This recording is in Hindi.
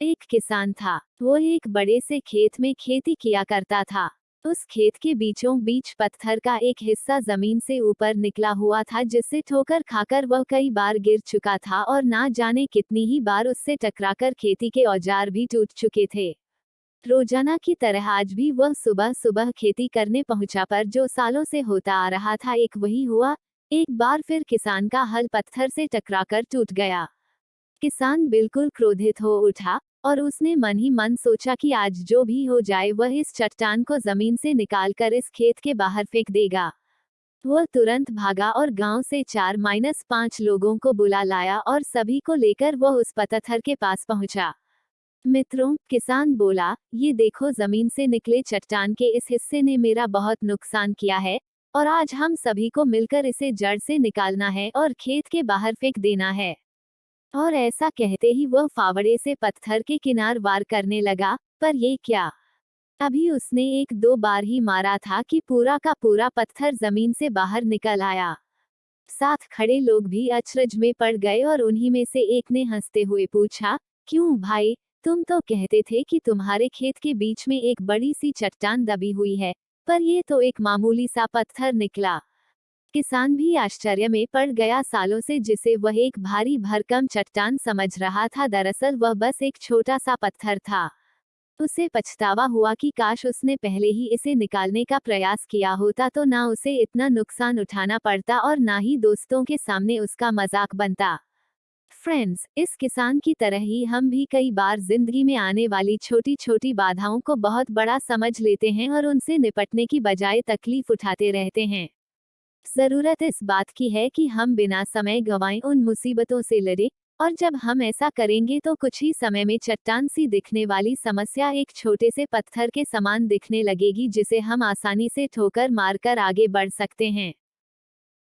एक किसान था। वो एक बड़े से खेत में खेती किया करता था। उस खेत के बीचों बीच पत्थर का एक हिस्सा जमीन से ऊपर निकला हुआ था, जिससे ठोकर खाकर वह कई बार गिर चुका था और ना जाने कितनी ही बार उससे टकराकर खेती के औजार भी टूट चुके थे। रोजाना की तरह आज भी वह सुबह सुबह खेती करने पहुंचा, पर जो सालों से होता आ रहा था एक वही हुआ। एक बार फिर किसान का हल पत्थर से टकराकर टूट गया। किसान बिल्कुल क्रोधित हो उठा और उसने मन ही मन सोचा कि आज जो भी हो जाए वह इस चट्टान को जमीन से निकालकर इस खेत के बाहर फेंक देगा। वह तुरंत भागा और गांव से 4-5 लोगों को बुला लाया और सभी को लेकर वह उस पत्थर के पास पहुंचा। मित्रों, किसान बोला, ये देखो, जमीन से निकले चट्टान के इस हिस्से ने मेरा बहुत नुकसान किया है और आज हम सभी को मिलकर इसे जड़ से निकालना है और खेत के बाहर फेंक देना है। और ऐसा कहते ही वह फावड़े से पत्थर के किनार वार करने लगा। पर ये क्या, अभी उसने 1-2 बार ही मारा था कि पूरा का पूरा पत्थर जमीन से बाहर निकल आया। साथ खड़े लोग भी अचरज में पड़ गए और उन्हीं में से एक ने हंसते हुए पूछा, क्यों भाई, तुम तो कहते थे कि तुम्हारे खेत के बीच में एक बड़ी सी चट्टान दबी हुई है, पर ये तो एक मामूली सा पत्थर निकला। किसान भी आश्चर्य में पड़ गया। सालों से जिसे वह एक भारी भरकम चट्टान समझ रहा था, दरअसल वह बस एक छोटा सा पत्थर था। उसे पछतावा हुआ कि काश उसने पहले ही इसे निकालने का प्रयास किया होता, तो ना उसे इतना नुकसान उठाना पड़ता और ना ही दोस्तों के सामने उसका मजाक बनता। फ्रेंड्स, इस किसान की तरह ही हम भी कई बार जिंदगी में आने वाली छोटी छोटी बाधाओं को बहुत बड़ा समझ लेते हैं और उनसे निपटने की बजाय तकलीफ उठाते रहते हैं। जरूरत इस बात की है कि हम बिना समय गंवाए उन मुसीबतों से लड़ें, और जब हम ऐसा करेंगे तो कुछ ही समय में चट्टान सी दिखने वाली समस्या एक छोटे से पत्थर के समान दिखने लगेगी, जिसे हम आसानी से ठोकर मारकर आगे बढ़ सकते हैं।